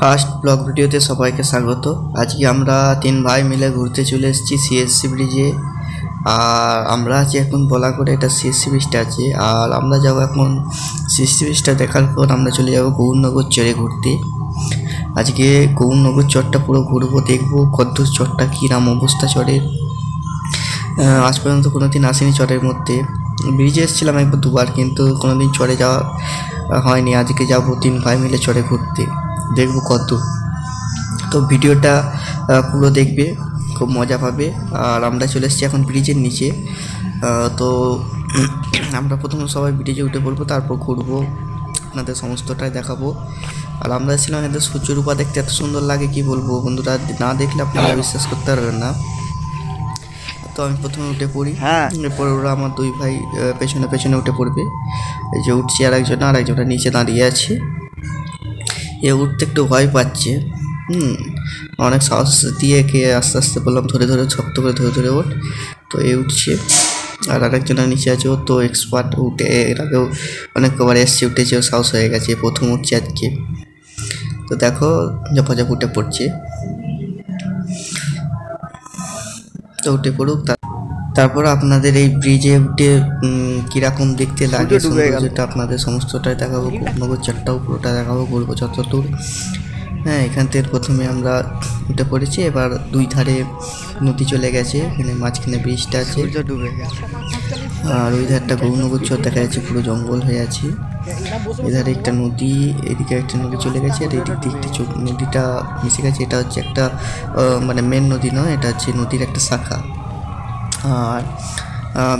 First blog ভিডিওতে সবাইকে স্বাগত। আজকে আমরা 3 ভাই মিলে ঘুরতে চলে এসেছি সিএসসি ব্রিজে। আর আমরা আছি এখন বলাগড়ে, এটা সিএসসি ব্রিজটা আছে। আর আমরা যাব এখন সিএসসি ব্রিজটা দেখার পর আমরা চলে যাব গৌরনগর চরে ঘুরতে। আজকে গৌরনগর চরটা পুরো ঘুরবো, দেখবো কদ্দূর চরটা কীরকম অবস্থা চরের। আজ পর্যন্ত কোনোদিন আসিনি চরের মধ্যে। ব্রিজে এসেছিলাম একবার দুবার, কিন্তু কোনোদিন চরে যাওয়া হয়নি। আজকে যাব 3 ভাই মিলে চরে ঘুরতে, দেখবো কত। তো ভিডিওটা পুরো দেখবে, খুব মজা পাবে। আর আমরা চলে এসেছি এখন ব্রিজের নিচে। তো আমরা প্রথমে সবাই ব্রিজে উঠে পড়বো, তারপর ঘুরবো, আপনাদের সমস্তটাই দেখাবো। আর আমরা এসেছিলাম এদের সূর্যরূপা দেখতে, এত সুন্দর লাগে কি বলবো বন্ধুরা, না দেখলে আপনারা বিশ্বাস করতে পারবেন না। তো আমি প্রথমে উঠে পড়ি, এরপর ওরা আমার 2 ভাই পেছনে পেছনে উঠে পড়বে। এই যে উঠছি, আর একজনটা নিচে দাঁড়িয়ে আছে। এ উঠতে একটু ভয় পাচ্ছে, অনেক সাহস দিয়ে কে আস্তে আস্তে বললাম ধরে ধরে শক্ত করে ধরে ধরে ওঠ। তো এ উঠছে, আর আরেকজনের নিচে আছে। ও তো এক্সপার্ট, উঠে এর আগেও অনেকবার এসছে, উঠেছে, ও সাহস হয়ে গেছে, প্রথম উঠছে আজকে। তো দেখো ঝপাঝপ উঠে পড়ছে। তো উঠে পড়ুক, তারপর আপনাদের এই ব্রিজে উঠে কীরকম দেখতে লাগে সৌন্দর্যটা আপনাদের সমস্তটাই দেখাবো। গৌরনগর চরটাও পুরোটা দেখাবো, ঘুরবো যতদূর। হ্যাঁ, এখান থেকে প্রথমে আমরা উঠে পড়েছি। এবার 2 ধারে নদী চলে গেছে, এখানে মাঝখানে ব্রিজটা আছে। আর ওই ধারটা গৌরনগর চর দেখা যাচ্ছে, পুরো জঙ্গল হয়ে আছে। এধারে একটা নদী, এদিকে একটা নদী চলে গেছে, আর এদিক দিয়ে একটা নদীটা মিশে গেছে। এটা হচ্ছে একটা মানে মেন নদী নয়, এটা হচ্ছে নদীর একটা শাখা। আর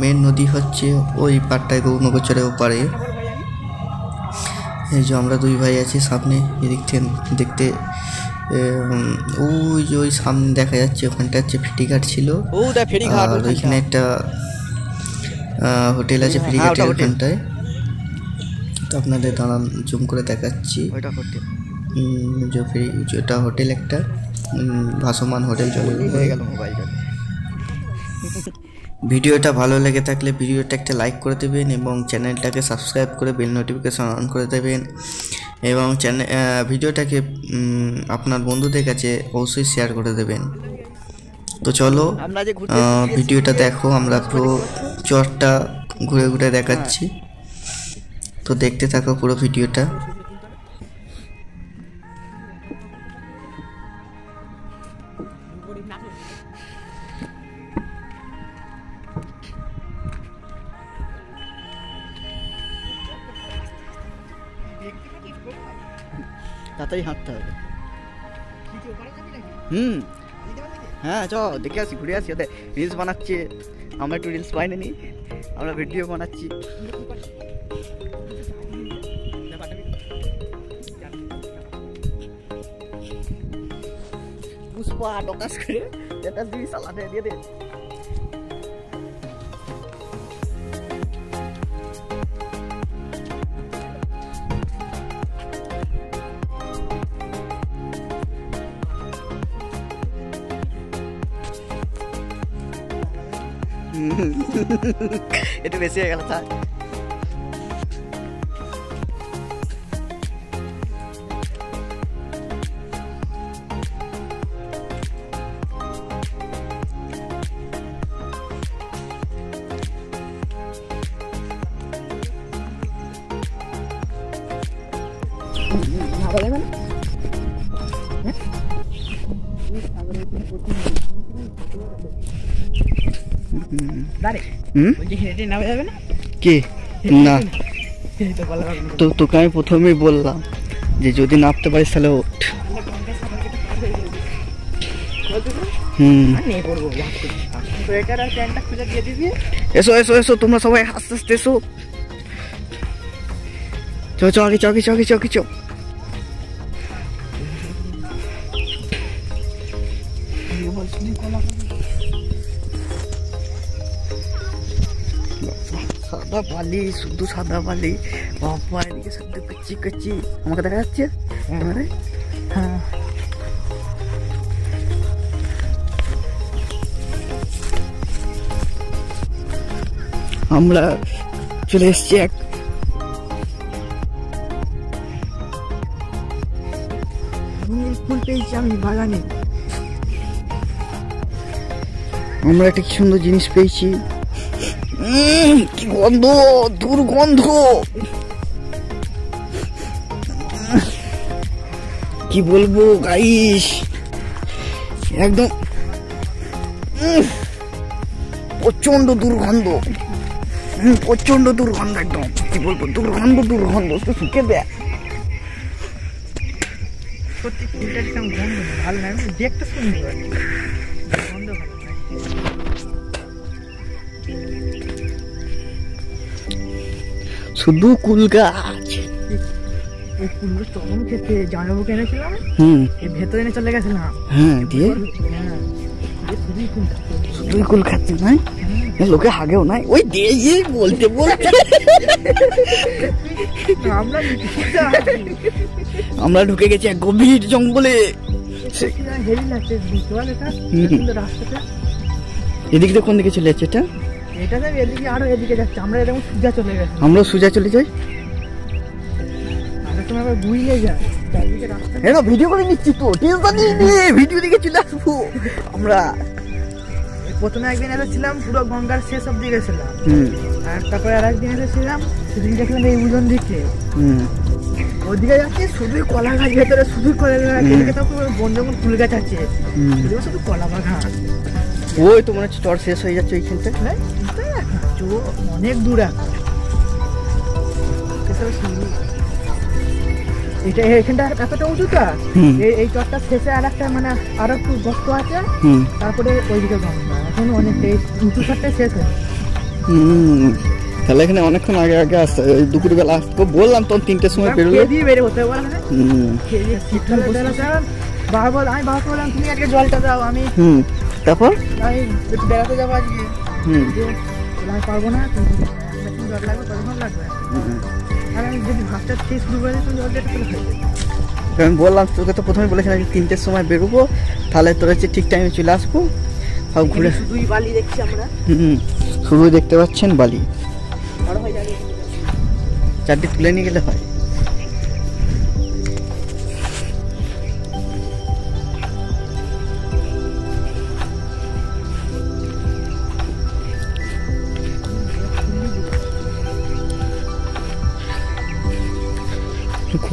মেন নদী হচ্ছে ওই পাড়টায়, গৌরনগর চরের ওপারে। এই যে আমরা 2 ভাই আছি সামনে, এদিক থেকে দেখতে ওই সামনে দেখা যাচ্ছে, ওখানটা হচ্ছে ফেরিঘাট ছিল। আর ওইখানে একটা হোটেল আছে, ফেরিঘাটের ওখানটায়। তো আপনাদের দাঁড়ান জুম করে দেখাচ্ছি। যেটা হোটেল, একটা ভাসমান হোটেল চলে গেল। ভিডিওটা ভালো লেগে থাকলে ভিডিওটা একটা লাইক করে দেবেন, এবং চ্যানেলটাকে সাবস্ক্রাইব করে বেল নোটিফিকেশন অন করে দেবেন, এবং ভিডিওটাকে আপনার বন্ধুদের কাছে অবশ্যই শেয়ার করে দেবেন। তো চলো ভিডিওটা দেখো, আমরা পুরো চরটা ঘুরে ঘুরে দেখাচ্ছি। তো দেখতে থাকো পুরো ভিডিওটা। তাড়াতাড়ি হাঁটতে হবে। হ্যাঁ চ দেখে আসি, ঘুরে আসি। ওদের রিলস বানাচ্ছে, আমরা একটু রিলস বানিয়ে নিই, আমরা ভিডিও বানাচ্ছি। পুষ্পা ডকাস করে এটা দিয়ে সালাদে দিয়ে দে। একটু বেশি হয়ে গেল স্যার। তো তোকে আমি প্রথমেই বললাম যে যদি নামতে পারিস তাহলে ওঠ। এসো এসো এসো, তোমরা সবাই আস্তে আস্তে এসো। চ চ আগে, চকে চকে চকে চ। সাদা বালি, শুধু সাদা বালি। বাবা এদিকে শুধু কচ্ছি কচ্ছি। আমাকে দেখা যাচ্ছে? হ্যাঁ, আমরা চলে এসছি এক ফুল পেয়েছি আমি বাগানে। আমরা একটা কি সুন্দর জিনিস পেয়েছি। কি গন্ধ, দুর্গন্ধ, কি বলবো গাইস, একদম প্রচন্ড দুর্গন্ধ, প্রচন্ড দুর্গন্ধ, একদম কি বলবো, দুর্গন্ধ দুর্গন্ধ শুকে দেয়। সত্যি ফুলটা একদম গন্ধ ভালো না, দেখতে সুন্দর, গন্ধ ভালো। শুধু কুল গাছ, এই ফুলগুলো চরম খেতে জামাইবাবু এনেছিলাম, ভেতরে এনে চলে গেছিলাম। হ্যাঁ, দিয়ে শুধুই কুল খাচ্ছি না, লোকে হাগেও নাই, ওই দিয়ে বলতে বলতে আমরা ঢুকে গেছি এক গভীর জঙ্গলে। এদিক দিয়ে কোন দিকে চলে যাচ্ছে এটা? এটা যাবে এদিকে, আরো এদিকে যাচ্ছে, আমরা এরকম সোজা চলে গেছি। আমরা সোজা চলে যাই, ঘুরিয়ে যায় চারদিকে রাস্তা। এটা ভিডিও করে নিচ্ছি তো, ভিডিও দিকে চলে আসবো আমরা। প্রথমে একদিন এসেছিলাম পুরো গঙ্গার শেষ অব্দি গেছিলাম, আর তারপরে আর একদিন এসেছিলাম, সেদিন দেখলাম এই উজন দিকে, ওদিকে যাচ্ছে শুধুই কলা গাছ, ভেতরে শুধুই কলা গাছ, এদিকে তো বন জঙ্গল ফুল গাছ আছে, শুধু কলা বাগান। ওই তো মনে হচ্ছে চর শেষ হয়ে যাচ্ছে ওইখানটা, অনেক দূর এখন। এটা এখানটা এতটা উঁচুটা, এই চরটা শেষে আর একটা মানে আরো একটু গর্ত আছে, তারপরে ওইদিকে গঙ্গা। এখন অনেকটা উঁচু চরটা শেষ হয়েছে। তাহলে এখানে অনেকক্ষণ আগে আগে আসতে, দুপুর বেলা আসতে বললাম, তখন 3টের সময় বেরোলে দিয়ে বেরো হতে বলে। বাবা বল, আমি বাবাকে বললাম তুমি আজকে জলটা দাও, আমি তারপর আমি একটু বেড়াতে যাবো আজকে। আমি পারবো না, জল লাগবে, কতক্ষণ লাগবে? আর আমি যদি ভাতটা খেয়ে শুরু করে দিই, তুমি জলটা একটু খাই। আমি বললাম তোকে তো প্রথমে বলেছিলাম যে 3টের সময় বেরোবো, তাহলে তোর হচ্ছে ঠিক টাইমে চলে আসবো। সব ঘুরে শুধুই বালি দেখছি আমরা, শুধু দেখতে পাচ্ছেন বালি, চারটি তুলে নিয়ে গেলে হয়।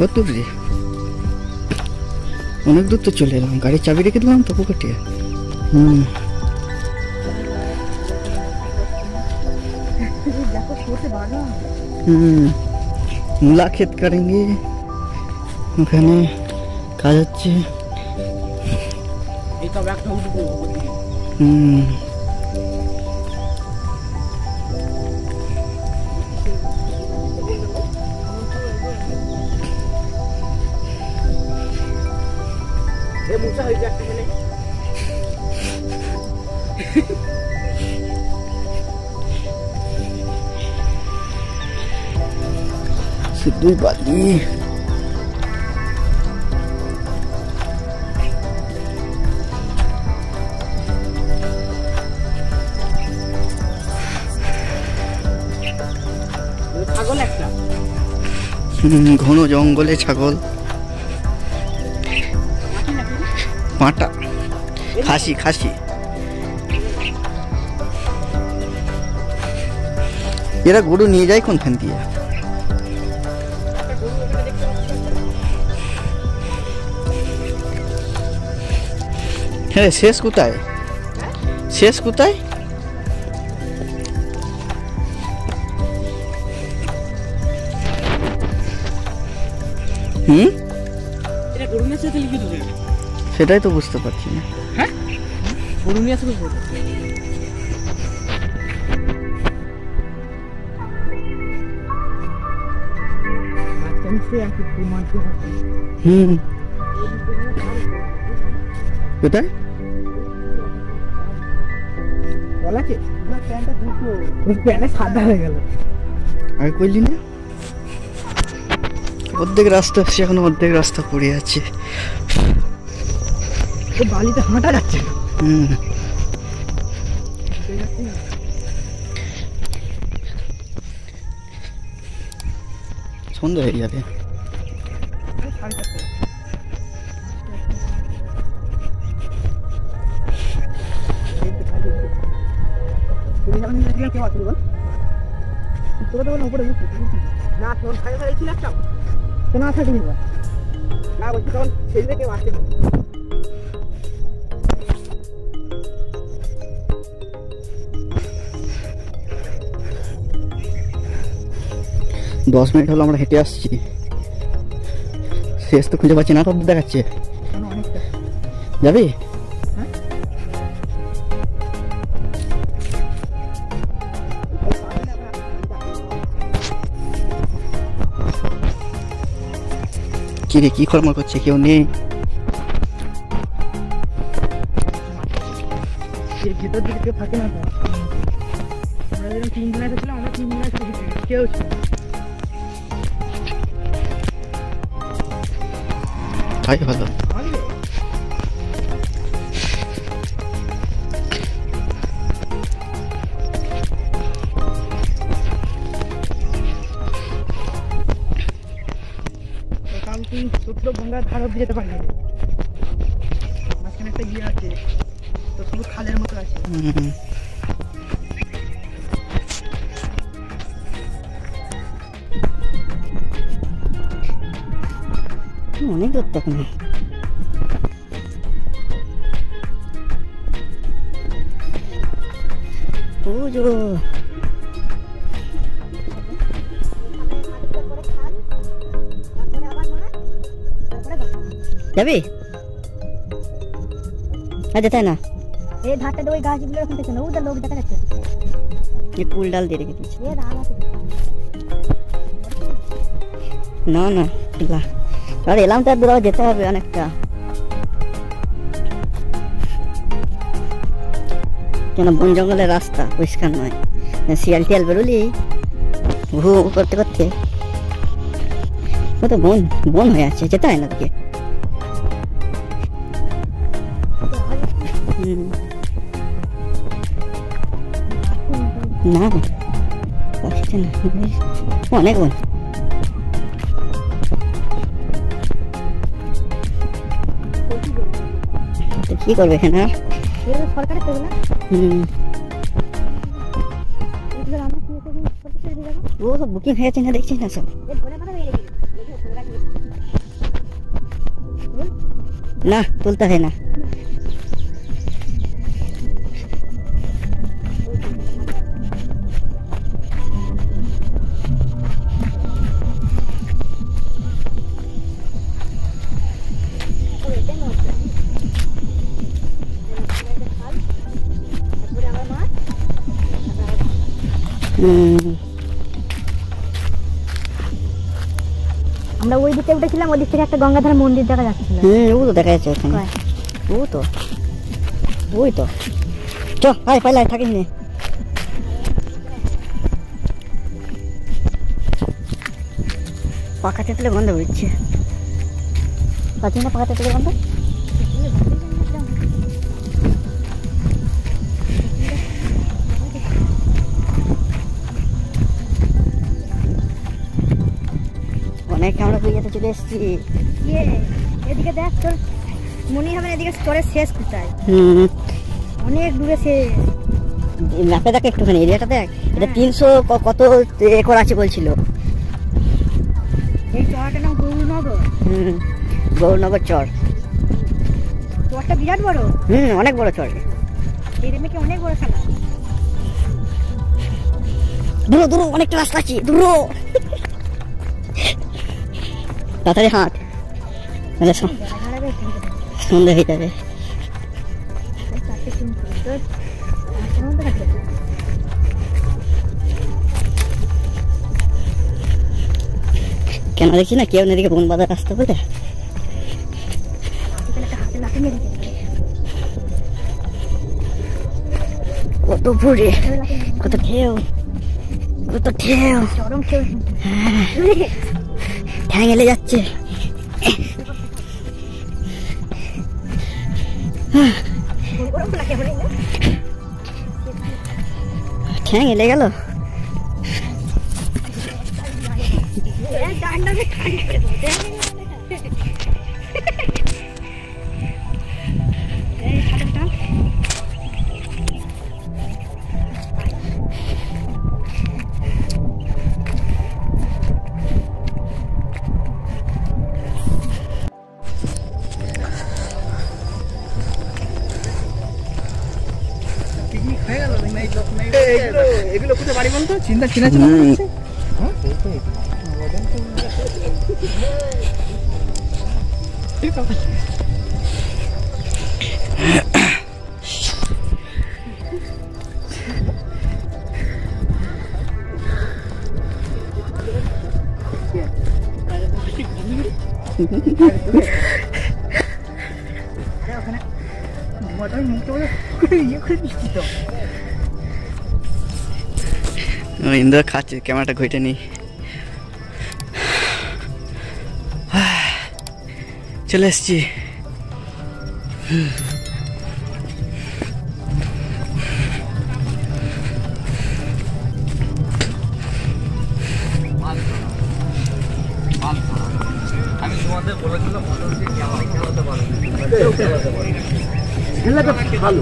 কত দূর রে, অনেক দূর তো চলে এলাম, গাড়ির চাবি রেখে দিলাম তো পকেটে। মূলা ক্ষেত করেंगे, ওখানে কাজ হচ্ছে। শুধুই বালি, ছাগল একটা, ঘন জঙ্গলে ছাগল, পাঁটা, খাসি খাসি। এরা গরু নিয়ে যায় কোনখান দিয়ে? হ্যাঁ, শেষ কোথায়? শেষ কোথায়? সেটাই তো বুঝতে পারছি না। হ্যাঁ, গরু নিয়ে আসবে। কোথায় সাদা হয়ে গেল, আগে কইলি না? অর্ধেক রাস্তা, সেখানে অর্ধেক রাস্তা পড়ে আছে, বালিতে হাঁটা যাচ্ছে না। সন্ধ্যা হয়ে যাবে। এখানে কেউ আছে বল? তোরা তো উপরে উঠছিস না, তোর খাইয়ে ফেলেছিল একটা কেন আসা তুমি না বলছি তখন সেদিকে কেউ আসে 10 মিনিট হলো আমরা হেঁটে আসছি, শেষ তো খুঁজে পাচ্ছি না, তো দেখাচ্ছে। যাবি? কি রে, কি খরমর করছে, কেউ নেই? ভেতর দিকে কেউ থাকে না তো, আমরা যখন 3 দিন এসেছিলাম আমরা 3 দিন এসে কেউ ছিল। 太好了。ছোট্ট গঙ্গার ধার অব্দি যেতে পারবি, মাঝখানে একটা ইয়ে আছে তো, শুধু খালের মতো আছে। অনেক দূর তখন যাবি? যেতে না, এই ধারটা ওই গাছগুলো ওখান থেকে না, ওদের লোক দেখা যাচ্ছে, এই পুল ডাল দিয়ে রেখে দিচ্ছে। না না আর এলাম তো, আর যেতে হবে অনেকটা, কেন বন জঙ্গলের রাস্তা পরিষ্কার নয়, শিয়াল টিয়াল বেরোলি ঘু করতে করতে তো বন বন হয়ে আছে, যেতে হয় না দিকে। না অনেক বন, কি করবে এখানে সরকারের তো না, ও সব বুকিং হয়েছে না, দেখছিস না সব। না তুলতে হয় না, আমরা ওই দিকে উঠেছিলাম, ওই দিক থেকে একটা গঙ্গাধার মন্দির দেখা যাচ্ছিল। ও তো দেখা যাচ্ছে ওখানে, ও তো ওই তো চ আয় পাইলে থাকিস নে। পাকা তেঁতুলে গন্ধ বেরোচ্ছে, পাচ্ছি না পাকা তেঁতুলের গন্ধ। অনেক আমরা বুঝতে চলে এসেছি। এদিকে দেখ, তোর মনে হবে এদিকে স্তরের শেষ কোথায়, অনেক দূরে শেষ। ম্যাপে দেখ একটুখানি এরিয়াটা দেখ, এটা 300 কত একর আছে বলছিল। এই চরটার নাম গৌরনগর। গৌরনগর চর, চরটা বিরাট বড়। অনেক বড় চর, এই রেমেকে অনেক বড় খেলা। দূর দূর অনেকটা রাস্তা আছে, দূর তাড়াতাড়ি হাঁট, সন্ধ্যা হয়ে যাবে। কেন দেখছি না কেউ এদিকে বন বাঁধা রাস্তা বলে, কত ভরে, কত ঢেউ, কত ঢেউ, চরম ঢেউ, ঠ্যাং এলে যাচ্ছে। ঠ্যাং এলে গেল, এগুলো কোথায় বাড়ি বলতো? চিন্তা চিনা চিনা হচ্ছে। হ্যাঁ ঠিক আছে। ইন্দ্র খাচ্ছে, ক্যামেরাটা ঘুরে নি। চলে এসছি। আমি তোমাদের বলেছিলাম খেলাতে পারো ভালো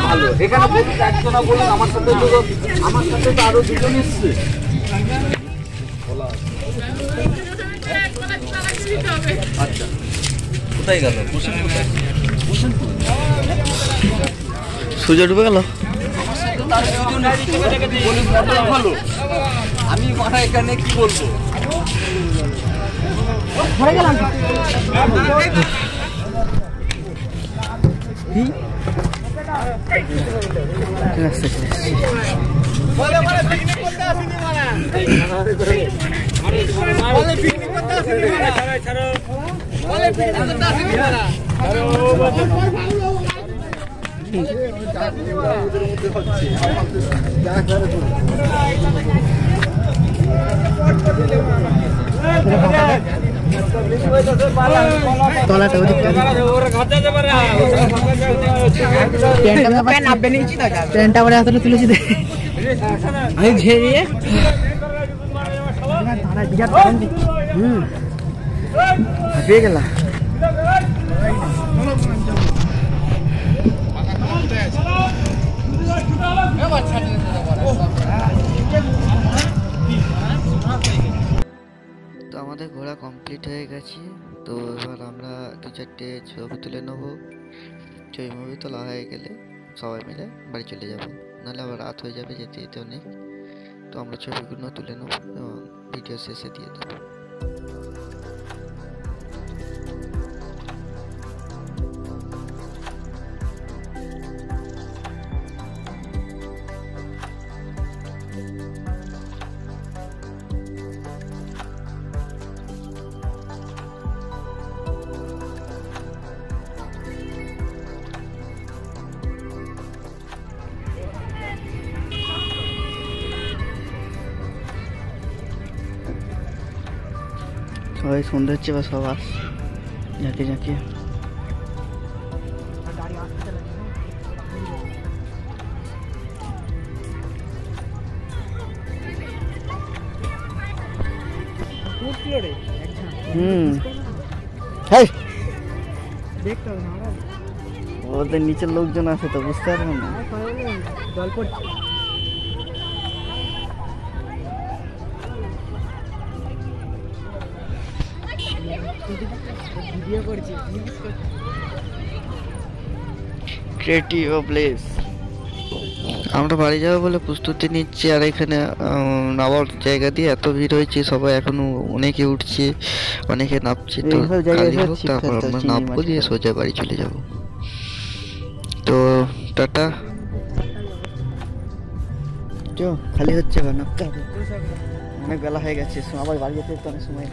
ভালো। এখানে একজন বলুন, আমার সাথে তো আরো দুজন এসছে। আচ্ছা, কোথায় গেল? সূর্য ডুবে গেল। ভালো, আমি মাথা এখানে কি বলবো? তুলেছি আমি ঝেড়িয়ে হাঁপিয়ে গেলাম। তো আমাদের ঘোরা কমপ্লিট হয়ে গেছে। তো এবার আমরা 2-4টে ছবি তুলে নেবো। ছবি তোলা হয়ে গেলে সবাই মিলে বাড়ি চলে যাবো, নাহলে আবার রাত হয়ে যাবে, যেতে যেতে অনেক। তো আমরা ছবিগুলো তুলে নেবো এবং ভিডিও শেষে দিয়ে দেবো। সবাই সন্ধ্যা হচ্ছে বা সব আস ঝাঁকিয়ে ঝাঁকিয়ে। ওদের নিচের লোকজন আছে তো বুঝতে পারবেন না। জল পড়ছে। ভিডিও করছি। Creative place. আমরা বাড়ি যাবো বলে প্রস্তুতি নিচ্ছি, আর এখানে নামার জায়গা দিয়ে এত ভিড় হয়েছে, সবাই এখনো অনেকে উঠছে, অনেকে নামছে। তো খালি হোক, তারপর আমরা নামবো, দিয়ে সোজা বাড়ি চলে যাব। তো টাটা। খালি হচ্ছে, নামতে হবে, অনেক বেলা হয়ে গেছে, আবার বাড়ি যেতে তো অনেক সময়।